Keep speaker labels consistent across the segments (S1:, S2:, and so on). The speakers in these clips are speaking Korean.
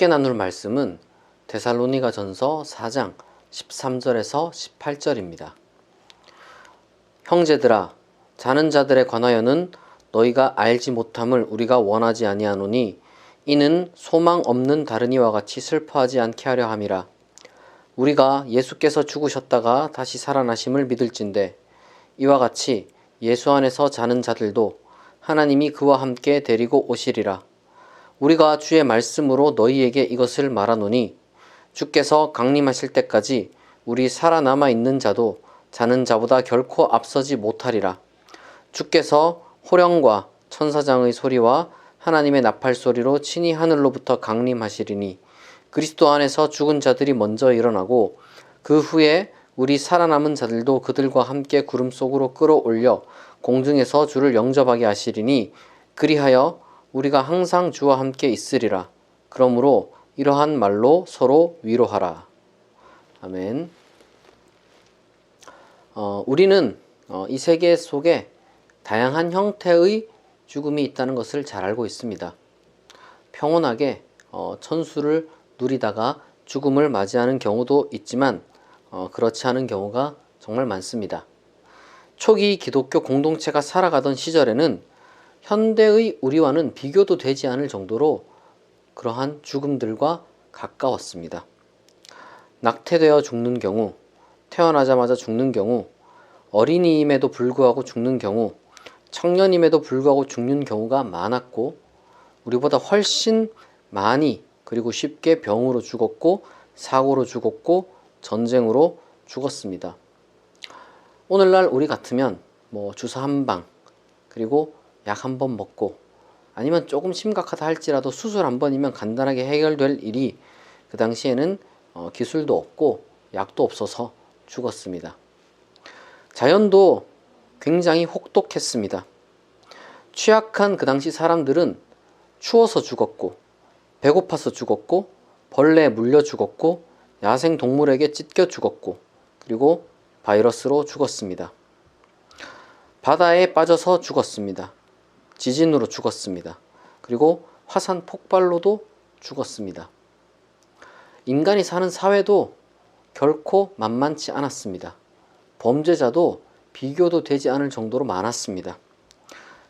S1: 함께 나눌 말씀은 데살로니가전서 4장 13절에서 18절입니다. 형제들아, 자는 자들에 관하여는 너희가 알지 못함을 우리가 원하지 아니하노니 이는 소망 없는 다른 이와 같이 슬퍼하지 않게 하려 함이라. 우리가 예수께서 죽으셨다가 다시 살아나심을 믿을진대 이와 같이 예수 안에서 자는 자들도 하나님이 그와 함께 데리고 오시리라. 우리가 주의 말씀으로 너희에게 이것을 말하노니 주께서 강림하실 때까지 우리 살아남아 있는 자도 자는 자보다 결코 앞서지 못하리라. 주께서 호령과 천사장의 소리와 하나님의 나팔 소리로 친히 하늘로부터 강림하시리니 그리스도 안에서 죽은 자들이 먼저 일어나고 그 후에 우리 살아남은 자들도 그들과 함께 구름 속으로 끌어올려 공중에서 주를 영접하게 하시리니 그리하여 우리가 항상 주와 함께 있으리라. 그러므로 이러한 말로 서로 위로하라. 아멘. 우리는 이 세계 속에 다양한 형태의 죽음이 있다는 것을 잘 알고 있습니다. 평온하게 천수를 누리다가 죽음을 맞이하는 경우도 있지만 그렇지 않은 경우가 정말 많습니다. 초기 기독교 공동체가 살아가던 시절에는 현대의 우리와는 비교도 되지 않을 정도로 그러한 죽음들과 가까웠습니다. 낙태되어 죽는 경우, 태어나자마자 죽는 경우, 어린이임에도 불구하고 죽는 경우, 청년임에도 불구하고 죽는 경우가 많았고 우리보다 훨씬 많이 그리고 쉽게 병으로 죽었고 사고로 죽었고 전쟁으로 죽었습니다. 오늘날 우리 같으면 주사 한 방 그리고 약 한 번 먹고 아니면 조금 심각하다 할지라도 수술 한 번이면 간단하게 해결될 일이 그 당시에는 기술도 없고 약도 없어서 죽었습니다. 자연도 굉장히 혹독했습니다. 취약한 그 당시 사람들은 추워서 죽었고 배고파서 죽었고 벌레에 물려 죽었고 야생 동물에게 찢겨 죽었고 그리고 바이러스로 죽었습니다. 바다에 빠져서 죽었습니다. 지진으로 죽었습니다. 그리고 화산 폭발로도 죽었습니다. 인간이 사는 사회도 결코 만만치 않았습니다. 범죄자도 비교도 되지 않을 정도로 많았습니다.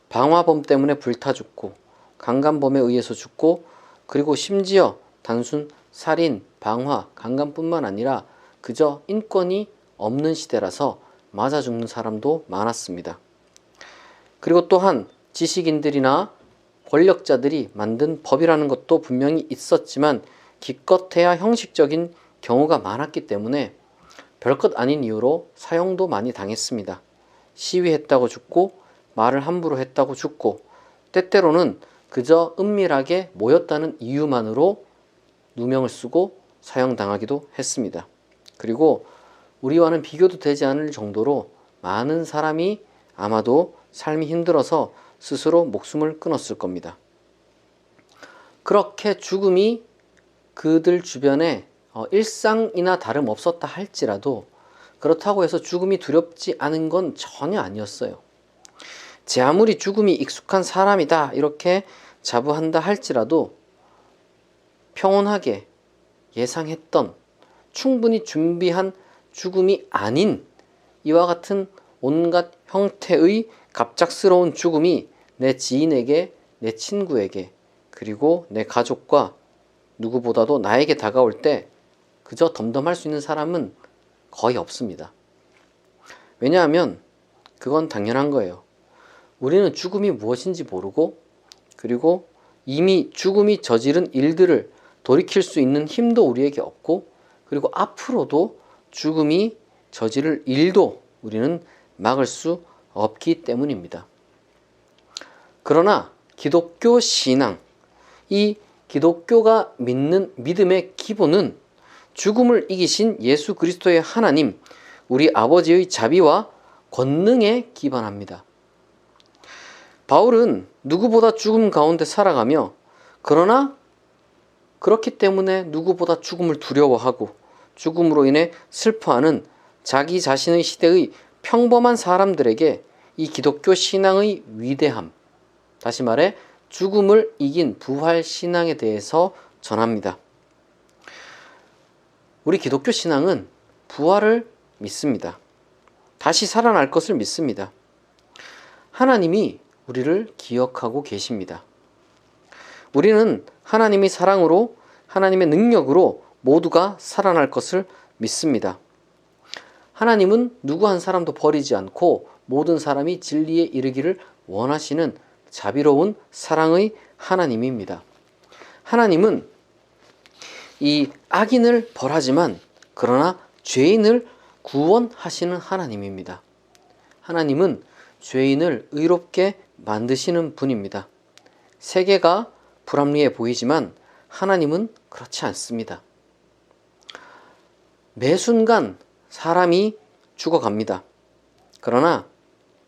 S1: 방화범 때문에 불타 죽고 강간범에 의해서 죽고 그리고 심지어 단순 살인, 방화, 강간뿐만 아니라 그저 인권이 없는 시대라서 맞아 죽는 사람도 많았습니다. 그리고 또한 지식인들이나 권력자들이 만든 법이라는 것도 분명히 있었지만 기껏해야 형식적인 경우가 많았기 때문에 별것 아닌 이유로 사형도 많이 당했습니다. 시위했다고 죽고 말을 함부로 했다고 죽고 때때로는 그저 은밀하게 모였다는 이유만으로 누명을 쓰고 사형당하기도 했습니다. 그리고 우리와는 비교도 되지 않을 정도로 많은 사람이 아마도 삶이 힘들어서 스스로 목숨을 끊었을 겁니다. 그렇게 죽음이 그들 주변에 일상이나 다름없었다 할지라도 그렇다고 해서 죽음이 두렵지 않은 건 전혀 아니었어요. 제 아무리 죽음이 익숙한 사람이다 이렇게 자부한다 할지라도 평온하게 예상했던 충분히 준비한 죽음이 아닌 이와 같은 온갖 형태의 갑작스러운 죽음이 내 지인에게, 내 친구에게, 그리고 내 가족과 누구보다도 나에게 다가올 때 그저 덤덤할 수 있는 사람은 거의 없습니다. 왜냐하면 그건 당연한 거예요. 우리는 죽음이 무엇인지 모르고 그리고 이미 죽음이 저지른 일들을 돌이킬 수 있는 힘도 우리에게 없고 그리고 앞으로도 죽음이 저지를 일도 우리는 막을 수 없기 때문입니다. 그러나 기독교 신앙, 이 기독교가 믿는 믿음의 기본은 죽음을 이기신 예수 그리스도의 하나님, 우리 아버지의 자비와 권능에 기반합니다. 바울은 누구보다 죽음 가운데 살아가며 그러나 그렇기 때문에 누구보다 죽음을 두려워하고 죽음으로 인해 슬퍼하는 자기 자신의 시대의 평범한 사람들에게 이 기독교 신앙의 위대함, 다시 말해 죽음을 이긴 부활 신앙에 대해서 전합니다. 우리 기독교 신앙은 부활을 믿습니다. 다시 살아날 것을 믿습니다. 하나님이 우리를 기억하고 계십니다. 우리는 하나님이 사랑으로, 하나님의 능력으로 모두가 살아날 것을 믿습니다. 하나님은 누구 한 사람도 버리지 않고 모든 사람이 진리에 이르기를 원하시는 자비로운 사랑의 하나님입니다. 하나님은 이 악인을 벌하지만 그러나 죄인을 구원하시는 하나님입니다. 하나님은 죄인을 의롭게 만드시는 분입니다. 세계가 불합리해 보이지만 하나님은 그렇지 않습니다. 매 순간 사람이 죽어갑니다. 그러나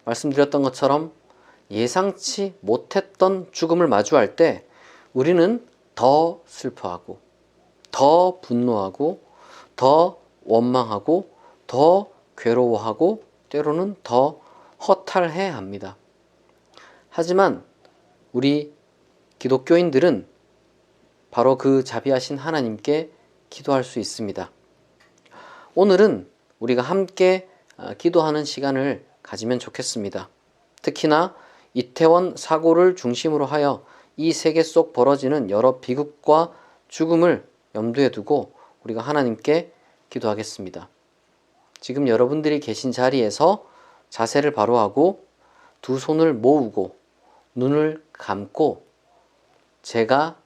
S1: 말씀드렸던 것처럼 예상치 못했던 죽음을 마주할 때 우리는 더 슬퍼하고 더 분노하고 더 원망하고 더 괴로워하고 때로는 더 허탈해 합니다. 하지만 우리 기독교인들은 바로 그 자비하신 하나님께 기도할 수 있습니다. 오늘은 우리가 함께 기도하는 시간을 가지면 좋겠습니다. 특히나 이태원 사고를 중심으로 하여 이 세계 속 벌어지는 여러 비극과 죽음을 염두에 두고 우리가 하나님께 기도하겠습니다. 지금 여러분들이 계신 자리에서 자세를 바로 하고 두 손을 모으고 눈을 감고 제가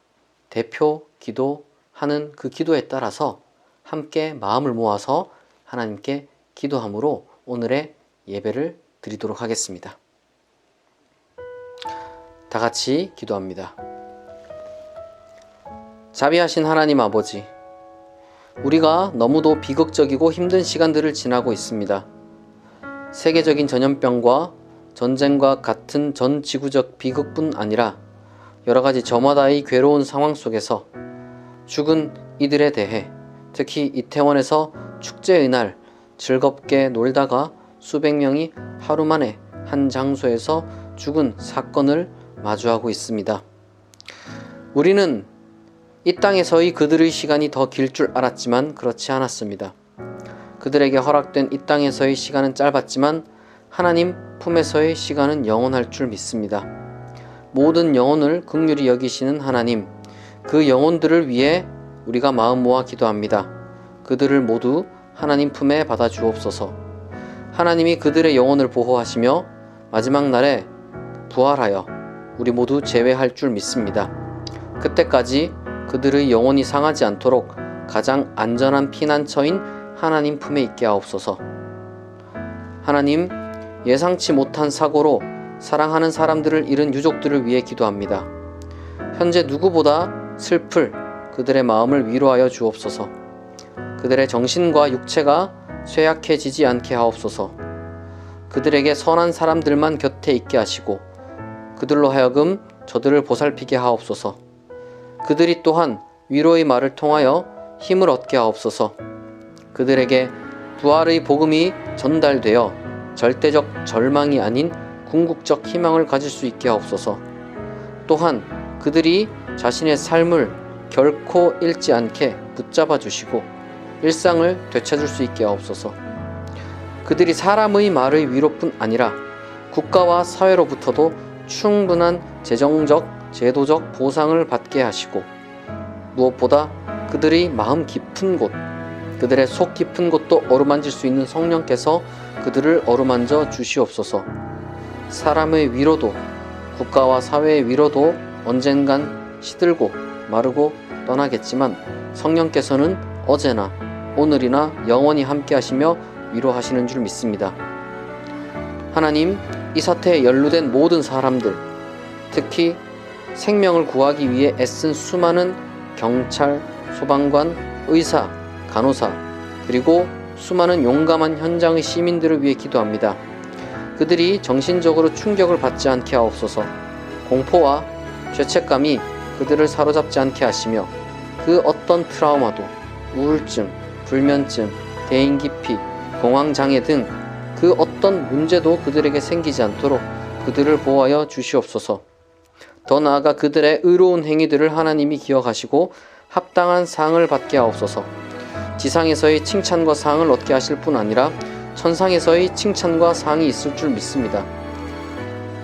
S1: 대표 기도하는 그 기도에 따라서 함께 마음을 모아서 하나님께 기도함으로 오늘의 예배를 드리도록 하겠습니다. 다 같이 기도합니다. 자비하신 하나님 아버지, 우리가 너무도 비극적이고 힘든 시간들을 지나고 있습니다. 세계적인 전염병과 전쟁과 같은 전 지구적 비극뿐 아니라 여러 가지 저마다의 괴로운 상황 속에서 죽은 이들에 대해 특히 이태원에서 축제의 날 즐겁게 놀다가 수백 명이 하루 만에 한 장소에서 죽은 사건을 마주하고 있습니다. 우리는 이 땅에서의 그들의 시간이 더 길 줄 알았지만 그렇지 않았습니다. 그들에게 허락된 이 땅에서의 시간은 짧았지만 하나님 품에서의 시간은 영원할 줄 믿습니다. 모든 영혼을 긍휼히 여기시는 하나님, 그 영혼들을 위해 우리가 마음 모아 기도합니다. 그들을 모두 하나님 품에 받아 주옵소서. 하나님이 그들의 영혼을 보호하시며 마지막 날에 부활하여 우리 모두 재회할 줄 믿습니다. 그때까지 그들의 영혼이 상하지 않도록 가장 안전한 피난처인 하나님 품에 있게 하옵소서. 하나님, 예상치 못한 사고로 사랑하는 사람들을 잃은 유족들을 위해 기도합니다. 현재 누구보다 슬플 그들의 마음을 위로하여 주옵소서. 그들의 정신과 육체가 쇠약해지지 않게 하옵소서. 그들에게 선한 사람들만 곁에 있게 하시고 그들로 하여금 저들을 보살피게 하옵소서. 그들이 또한 위로의 말을 통하여 힘을 얻게 하옵소서. 그들에게 부활의 복음이 전달되어 절대적 절망이 아닌 궁극적 희망을 가질 수 있게 하옵소서. 또한 그들이 자신의 삶을 결코 잃지 않게 붙잡아 주시고 일상을 되찾을 수 있게 하옵소서. 그들이 사람의 말의 위로뿐 아니라 국가와 사회로부터도 충분한 재정적, 제도적 보상을 받게 하시고 무엇보다 그들의 마음 깊은 곳, 그들의 속 깊은 곳도 어루만질 수 있는 성령께서 그들을 어루만져 주시옵소서. 사람의 위로도 국가와 사회의 위로도 언젠간 시들고 마르고 떠나겠지만 성령께서는 어제나 오늘이나 영원히 함께 하시며 위로하시는 줄 믿습니다. 하나님, 이 사태에 연루된 모든 사람들, 특히 생명을 구하기 위해 애쓴 수많은 경찰, 소방관, 의사, 간호사, 그리고 수많은 용감한 현장의 시민들을 위해 기도합니다. 그들이 정신적으로 충격을 받지 않게 하옵소서. 공포와 죄책감이 그들을 사로잡지 않게 하시며 그 어떤 트라우마도 우울증, 불면증, 대인기피, 공황장애 등 그 어떤 문제도 그들에게 생기지 않도록 그들을 보호하여 주시옵소서. 더 나아가 그들의 의로운 행위들을 하나님이 기억하시고 합당한 상을 받게 하옵소서. 지상에서의 칭찬과 상을 얻게 하실 뿐 아니라 천상에서의 칭찬과 상이 있을 줄 믿습니다.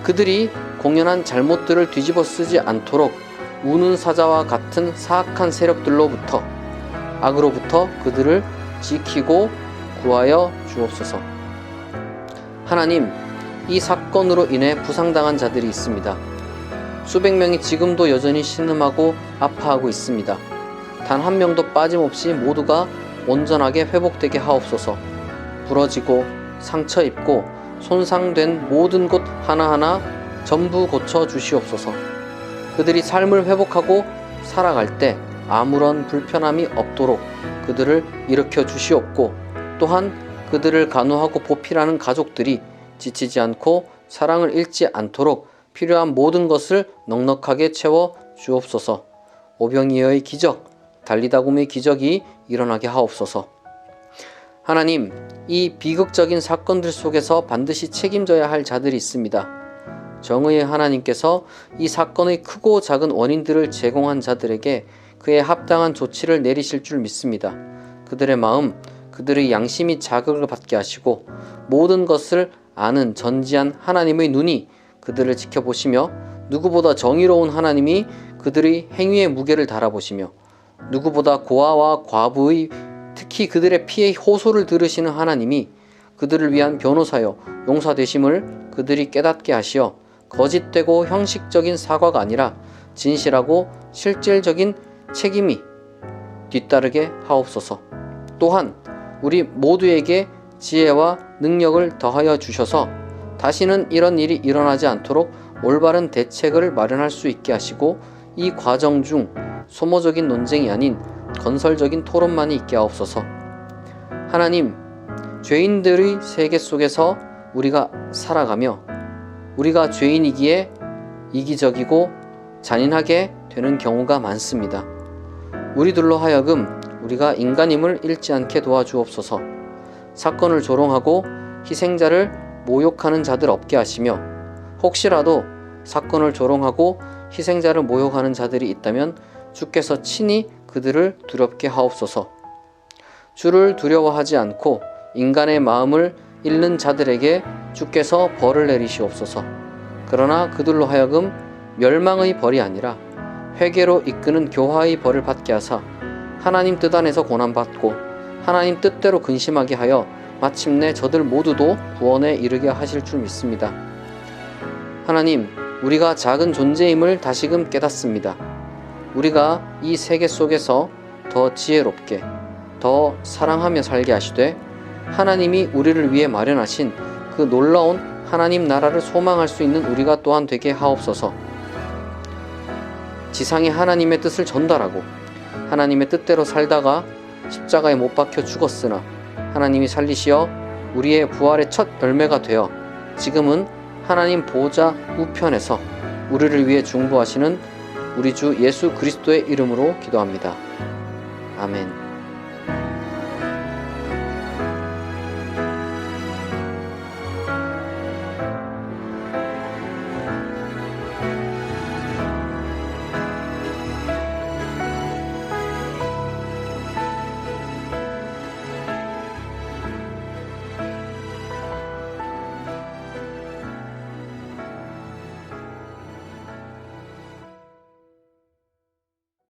S1: 그들이 공연한 잘못들을 뒤집어 쓰지 않도록 우는 사자와 같은 사악한 세력들로부터, 악으로부터 그들을 지키고 구하여 주옵소서. 하나님, 이 사건으로 인해 부상당한 자들이 있습니다. 수백 명이 지금도 여전히 신음하고 아파하고 있습니다. 단 한 명도 빠짐없이 모두가 온전하게 회복되게 하옵소서. 부러지고 상처 입고 손상된 모든 곳 하나하나 전부 고쳐 주시옵소서. 그들이 삶을 회복하고 살아갈 때 아무런 불편함이 없도록 그들을 일으켜 주시옵고, 또한 그들을 간호하고 보필하는 가족들이 지치지 않고 사랑을 잃지 않도록 필요한 모든 것을 넉넉하게 채워 주옵소서. 오병이어의 기적, 달리다굼의 기적이 일어나게 하옵소서. 하나님, 이 비극적인 사건들 속에서 반드시 책임져야 할 자들이 있습니다. 정의의 하나님께서 이 사건의 크고 작은 원인들을 제공한 자들에게 그에 합당한 조치를 내리실 줄 믿습니다. 그들의 마음, 그들의 양심이 자극을 받게 하시고 모든 것을 아는 전지한 하나님의 눈이 그들을 지켜보시며, 누구보다 정의로운 하나님이 그들의 행위의 무게를 달아보시며, 누구보다 고아와 과부의, 특히 그들의 피의 호소를 들으시는 하나님이 그들을 위한 변호사여 용사 되심을 그들이 깨닫게 하시어 거짓되고 형식적인 사과가 아니라 진실하고 실질적인 책임이 뒤따르게 하옵소서. 또한 우리 모두에게 지혜와 능력을 더하여 주셔서 다시는 이런 일이 일어나지 않도록 올바른 대책을 마련할 수 있게 하시고, 이 과정 중 소모적인 논쟁이 아닌 건설적인 토론만이 있게 하옵소서. 하나님, 죄인들의 세계 속에서 우리가 살아가며 우리가 죄인이기에 이기적이고 잔인하게 되는 경우가 많습니다. 우리들로 하여금 우리가 인간임을 잃지 않게 도와주옵소서. 사건을 조롱하고 희생자를 모욕하는 자들 없게 하시며, 혹시라도 사건을 조롱하고 희생자를 모욕하는 자들이 있다면 주께서 친히 그들을 두렵게 하옵소서. 주를 두려워하지 않고 인간의 마음을 잃는 자들에게 주께서 벌을 내리시옵소서. 그러나 그들로 하여금 멸망의 벌이 아니라 회개로 이끄는 교화의 벌을 받게 하사 하나님 뜻 안에서 고난받고 하나님 뜻대로 근심하게 하여 마침내 저들 모두도 구원에 이르게 하실 줄 믿습니다. 하나님, 우리가 작은 존재임을 다시금 깨닫습니다. 우리가 이 세계 속에서 더 지혜롭게, 더 사랑하며 살게 하시되 하나님이 우리를 위해 마련하신 그 놀라운 하나님 나라를 소망할 수 있는 우리가 또한 되게 하옵소서. 지상에 하나님의 뜻을 전달하고 하나님의 뜻대로 살다가 십자가에 못 박혀 죽었으나 하나님이 살리시어 우리의 부활의 첫 열매가 되어 지금은 하나님 보좌 우편에서 우리를 위해 중보하시는 우리 주 예수 그리스도의 이름으로 기도합니다. 아멘.